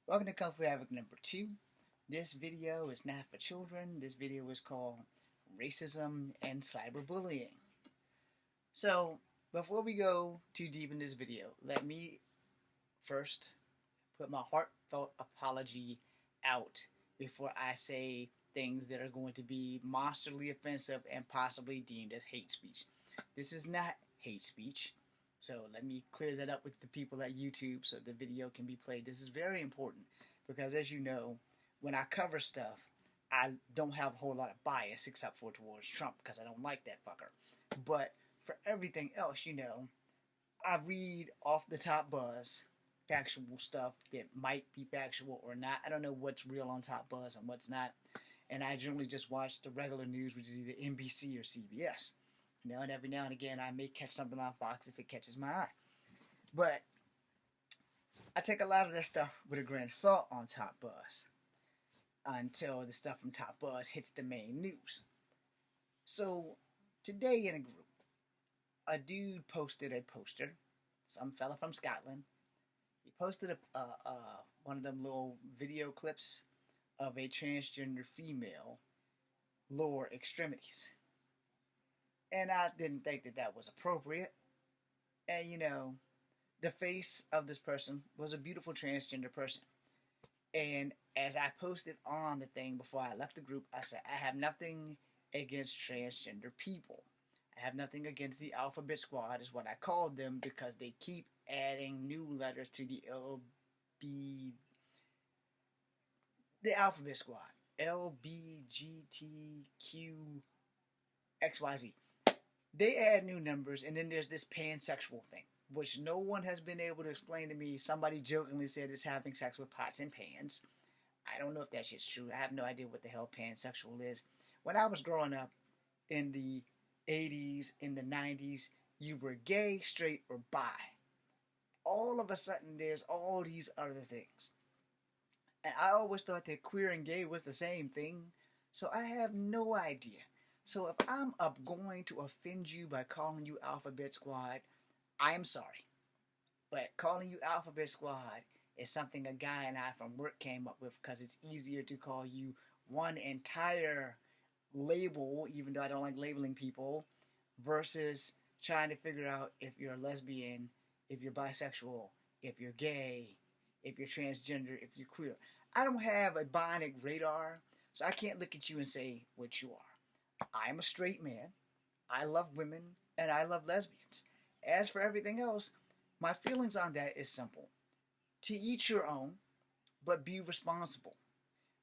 Welcome to Kung Fu Havoc number 2. This video is not for children. This video is called Racism and Cyberbullying. So, before we go too deep in this video, let me first put my heartfelt apology out before I say things that are going to be monstrally offensive and possibly deemed as hate speech. This is not hate speech. So let me clear that up with the people at YouTube so the video can be played. This is very important because, as you know, when I cover stuff, I don't have a whole lot of bias except for towards Trump because I don't like that fucker. But for everything else, I read off the top buzz factual stuff that might be factual or not. I don't know what's real on Top Buzz and what's not. And I generally just watch the regular news, which is either NBC or CBS. And every now and again I may catch something on Fox if it catches my eye. But I take a lot of that stuff with a grain of salt on Top Buzz until the stuff from Top Buzz hits the main news. So today in a group, a dude posted a poster, some fella from Scotland. He posted one of them little video clips of a transgender female lower extremities. And I didn't think that that was appropriate. And the face of this person was a beautiful transgender person. And as I posted on the thing before I left the group, I said, I have nothing against transgender people. I have nothing against the Alphabet Squad, is what I called them, because they keep adding new letters to the Alphabet Squad. LBGTQXYZ. They add new numbers, and then there's this pansexual thing, which no one has been able to explain to me. Somebody jokingly said it's having sex with pots and pans. I don't know if that shit's true. I have no idea what the hell pansexual is. When I was growing up in the 80s, in the 90s, you were gay, straight, or bi. All of a sudden, there's all these other things. And I always thought that queer and gay was the same thing, so I have no idea. So if I'm going to offend you by calling you Alphabet Squad, I am sorry. But calling you Alphabet Squad is something a guy and I from work came up with because it's easier to call you one entire label, even though I don't like labeling people, versus trying to figure out if you're a lesbian, if you're bisexual, if you're gay, if you're transgender, if you're queer. I don't have a bionic radar, so I can't look at you and say what you are. I am a straight man. I love women and I love lesbians. As for everything else, my feelings on that is simple. To each your own, but be responsible,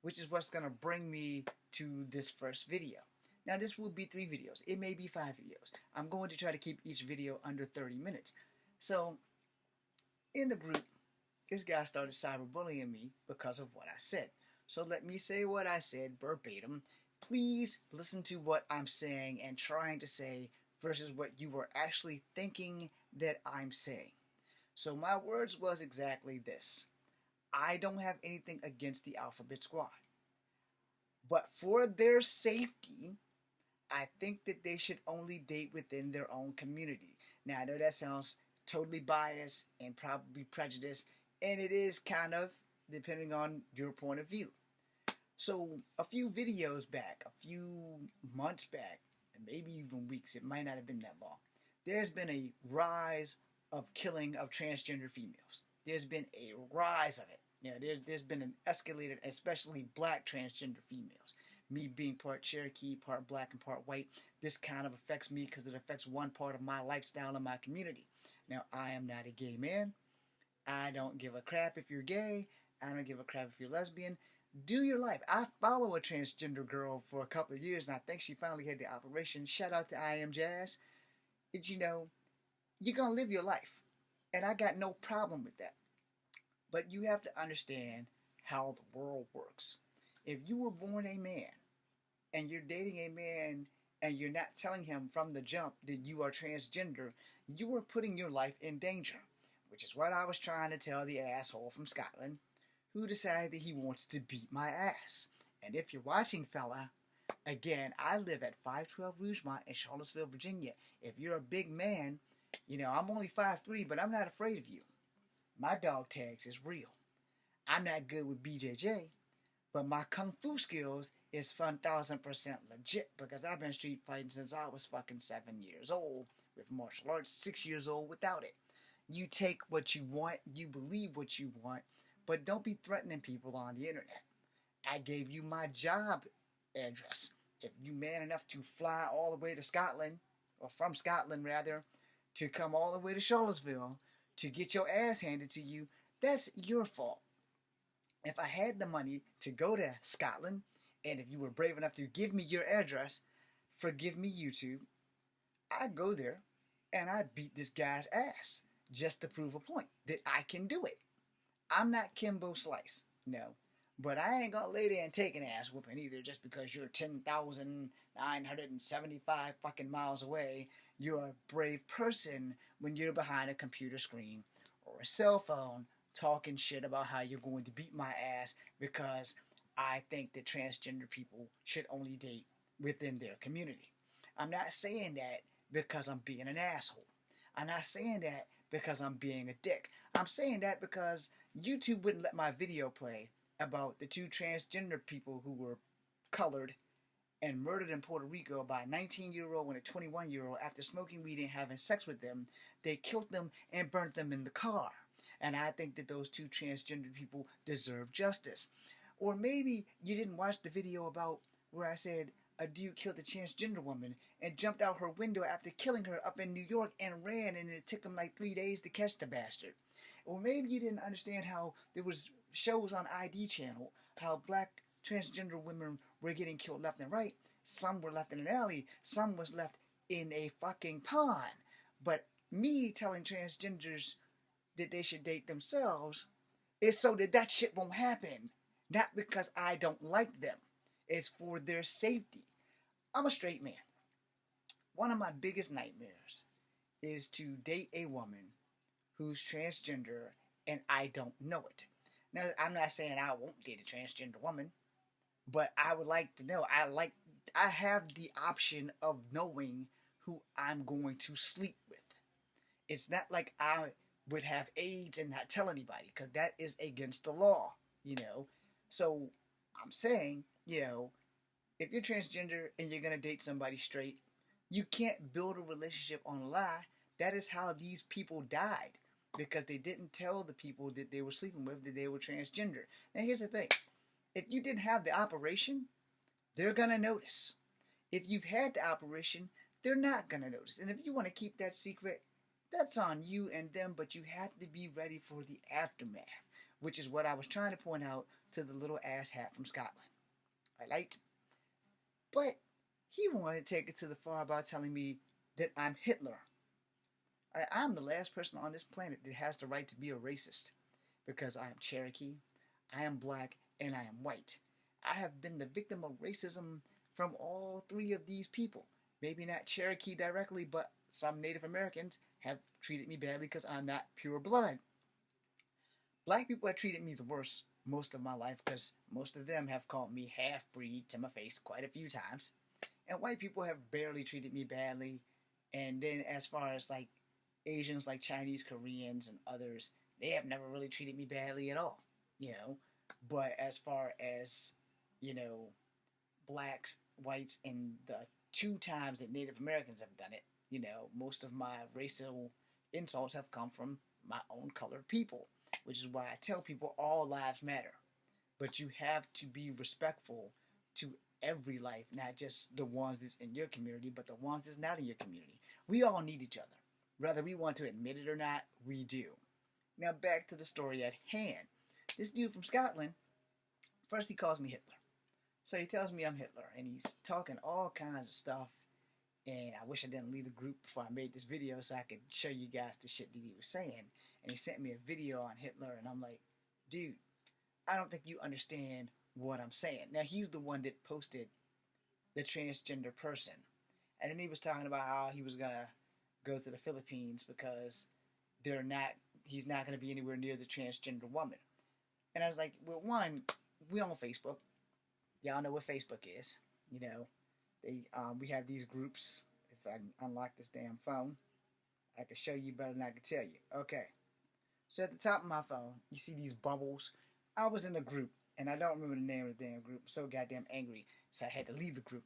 which is what's going to bring me to this first video. Now, this will be 3 videos. It may be 5 videos. I'm going to try to keep each video under 30 minutes. So, in the group, this guy started cyberbullying me because of what I said. So let me say what I said verbatim. Please listen to what I'm saying and trying to say versus what you were actually thinking that I'm saying. So my words was exactly this. I don't have anything against the Alphabet Squad. But for their safety, I think that they should only date within their own community. Now, I know that sounds totally biased and probably prejudiced, and it is kind of, depending on your point of view. So a few videos back, a few months back, and maybe even weeks, it might not have been that long, there's been a rise of killing of transgender females. There's been a rise of it. There's been an escalated, especially black transgender females. Me being part Cherokee, part black, and part white, this kind of affects me because it affects one part of my lifestyle and my community. Now, I am not a gay man. I don't give a crap if you're gay. I don't give a crap if you're lesbian. Do your life. I follow a transgender girl for a couple of years, and I think she finally had the operation. Shout out to I Am Jazz. It's, you're going to live your life. And I got no problem with that. But you have to understand how the world works. If you were born a man, and you're dating a man, and you're not telling him from the jump that you are transgender, you are putting your life in danger. Which is what I was trying to tell the asshole from Scotland, who decided that he wants to beat my ass. And if you're watching, fella, again, I live at 512 Rougemont in Charlottesville, Virginia. If you're a big man, I'm only 5'3", but I'm not afraid of you. My dog tags is real. I'm not good with BJJ, but my kung fu skills is 1000% legit because I've been street fighting since I was fucking 7 years old with martial arts, 6 years old without it. You take what you want, you believe what you want, but don't be threatening people on the internet. I gave you my job address. If you man enough to fly all the way to Scotland, or from Scotland rather, to come all the way to Charlottesville to get your ass handed to you, that's your fault. If I had the money to go to Scotland, and if you were brave enough to give me your address, forgive me, YouTube, I'd go there and I'd beat this guy's ass just to prove a point that I can do it. I'm not Kimbo Slice, no. But I ain't gonna lay there and take an ass whooping either just because you're 10,975 fucking miles away. You're a brave person when you're behind a computer screen or a cell phone talking shit about how you're going to beat my ass because I think that transgender people should only date within their community. I'm not saying that because I'm being an asshole. I'm not saying that because I'm being a dick. I'm saying that because YouTube wouldn't let my video play about the two transgender people who were colored and murdered in Puerto Rico by a 19-year-old and a 21-year-old after smoking weed and having sex with them. They killed them and burnt them in the car. And I think that those two transgender people deserve justice. Or maybe you didn't watch the video about where I said a dude killed a transgender woman and jumped out her window after killing her up in New York and ran, and it took him like 3 days to catch the bastard. Or maybe you didn't understand how there was shows on ID channel how black transgender women were getting killed left and right. Some were left in an alley, some was left in a fucking pond. But me telling transgenders that they should date themselves is so that that shit won't happen. Not because I don't like them. It's for their safety. I'm a straight man. One of my biggest nightmares is to date a woman who's transgender and I don't know it. Now, I'm not saying I won't date a transgender woman, but I would like to know. I have the option of knowing who I'm going to sleep with. It's not like I would have AIDS and not tell anybody, because that is against the law, you know. So I'm saying, you know, if you're transgender and you're gonna date somebody straight, you can't build a relationship on a lie. That is how these people died, because they didn't tell the people that they were sleeping with that they were transgender. Now here's the thing: if you didn't have the operation, they're gonna notice. If you've had the operation, they're not gonna notice. And if you want to keep that secret, that's on you and them, but you have to be ready for the aftermath, which is what I was trying to point out to the little ass hat from Scotland. Alright? But he wanted to take it to the far about telling me that I'm Hitler. I'm the last person on this planet that has the right to be a racist, because I am Cherokee, I am black, and I am white. I have been the victim of racism from all three of these people. Maybe not Cherokee directly, but some Native Americans have treated me badly because I'm not pure blood. Black people have treated me the worst most of my life because most of them have called me half-breed to my face quite a few times. And white people have barely treated me badly. And then as far as like Asians like Chinese, Koreans, and others, they have never really treated me badly at all, you know. But as far as, you know, blacks, whites, and the 2 times that Native Americans have done it, you know, most of my racial insults have come from my own colored people, which is why I tell people all lives matter. But you have to be respectful to every life, not just the ones that's in your community, but the ones that's not in your community. We all need each other. Whether we want to admit it or not, we do. Now back to the story at hand. This dude from Scotland, first he calls me Hitler. So he tells me I'm Hitler, and he's talking all kinds of stuff. And I wish I didn't leave the group before I made this video so I could show you guys the shit that he was saying. And he sent me a video on Hitler, and I'm like, dude, I don't think you understand what I'm saying. Now, he's the one that posted the transgender person. And then he was talking about how he was going to go to the Philippines because he's not going to be anywhere near the transgender woman. And I was like, well, one, we on Facebook. Y'all know what Facebook is. You know, we have these groups. If I can unlock this damn phone, I can show you better than I can tell you. Okay. So at the top of my phone, you see these bubbles I was in a group, and I don't remember the name of the damn group. I'm so goddamn angry, so I had to leave the group.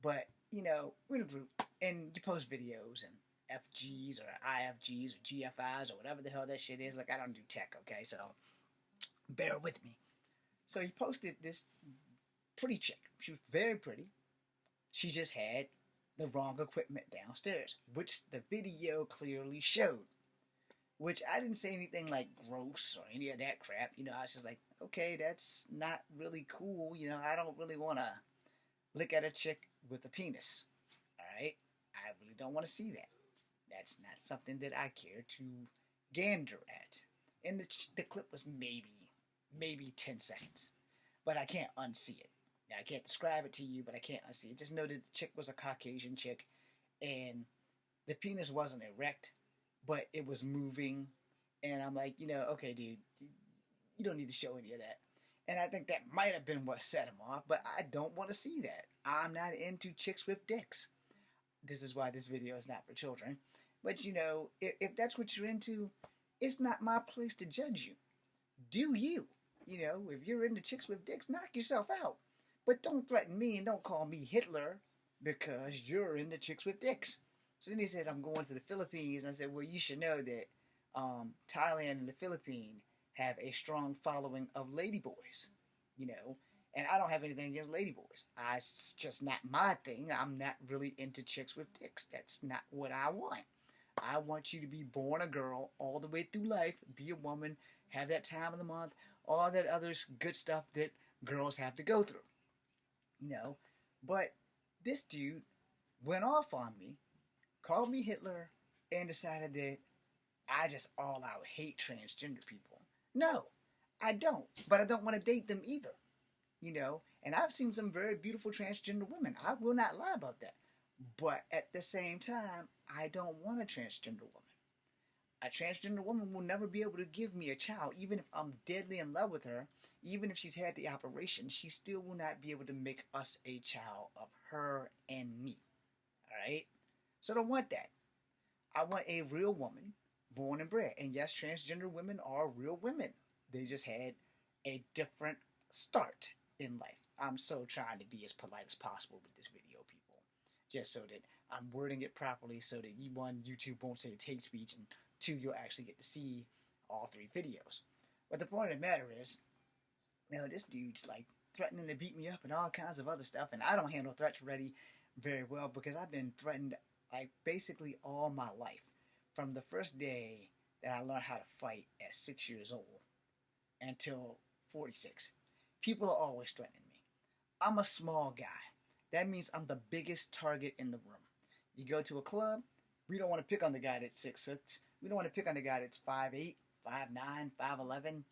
But we're in a group, and you post videos and FGs or IFGs or GFIs or whatever the hell that shit is. Like, I don't do tech, okay? So bear with me. So he posted this pretty chick. She was very pretty. She just had the wrong equipment downstairs, which the video clearly showed. Which I didn't say anything like gross or any of that crap. I was just like, okay, that's not really cool. I don't really want to look at a chick with a penis. Alright? I really don't want to see that. That's not something that I care to gander at. And the clip was maybe 10 seconds. But I can't unsee it. Now, I can't describe it to you, but I can't unsee it. Just know that the chick was a Caucasian chick, and the penis wasn't erect, but it was moving. And I'm like, okay, dude, you don't need to show any of that. And I think that might have been what set him off, but I don't want to see that. I'm not into chicks with dicks. This is why this video is not for children. But, if that's what you're into, it's not my place to judge you. Do you? If you're into chicks with dicks, knock yourself out. But don't threaten me and don't call me Hitler because you're into chicks with dicks. So then he said, I'm going to the Philippines. And I said, well, you should know that Thailand and the Philippines have a strong following of ladyboys, and I don't have anything against ladyboys. It's just not my thing. I'm not really into chicks with dicks. That's not what I want. I want you to be born a girl all the way through life, be a woman, have that time of the month, all that other good stuff that girls have to go through, But this dude went off on me, called me Hitler, and decided that I just all out hate transgender people. No, I don't. But I don't want to date them either. And I've seen some very beautiful transgender women. I will not lie about that. But at the same time, I don't want a transgender woman. A transgender woman will never be able to give me a child, even if I'm deadly in love with her. Even if she's had the operation, she still will not be able to make us a child of her and me. Alright? So I don't want that. I want a real woman, born and bred. And yes, transgender women are real women. They just had a different start in life. I'm so trying to be as polite as possible with this video, people. Just so that I'm wording it properly so that one, YouTube won't say it's hate speech, and two, you'll actually get to see all three videos. But the point of the matter is, this dude's like threatening to beat me up and all kinds of other stuff, and I don't handle threats very well because I've been threatened like basically all my life. From the first day that I learned how to fight at 6 years old until 46. People are always threatening me. I'm a small guy. That means I'm the biggest target in the room. You go to a club, we don't want to pick on the guy that's 6'6". We don't want to pick on the guy that's 5'8", 5'9", 5'11",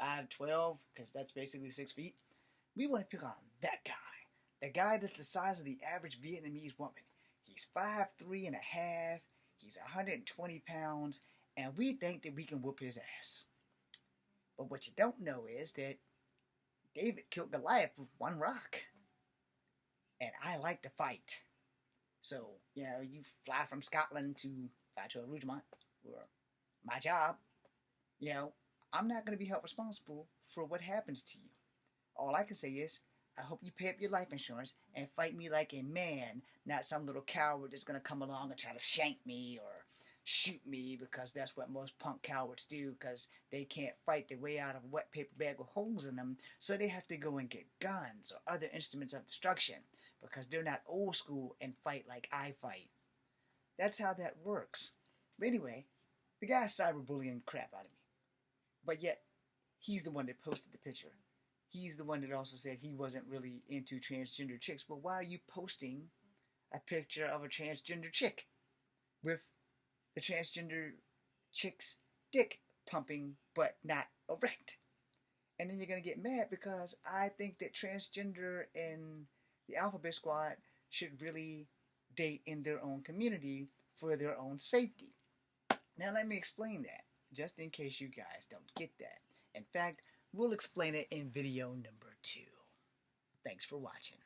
5'12", because that's basically 6 feet. We want to pick on that guy. The guy that's the size of the average Vietnamese woman. He's 5'3 and a half. He's 120 pounds. And we think that we can whoop his ass. But what you don't know is that David killed Goliath with one rock. And I like to fight. So, you fly from Scotland to Rougemont for my job. I'm not going to be held responsible for what happens to you. All I can say is, I hope you pay up your life insurance and fight me like a man, not some little coward that's going to come along and try to shank me or shoot me, because that's what most punk cowards do, because they can't fight their way out of a wet paper bag with holes in them, so they have to go and get guns or other instruments of destruction, because they're not old school and fight like I fight. That's how that works. But anyway, the guy's cyberbullying crap out of me. But yet, he's the one that posted the picture. He's the one that also said he wasn't really into transgender chicks. But why are you posting a picture of a transgender chick with the transgender chick's dick pumping but not erect? And then you're going to get mad because I think that transgender and the Alphabet Squad should really date in their own community for their own safety. Now let me explain that, just in case you guys don't get that. In fact, we'll explain it in video number 2. Thanks for watching.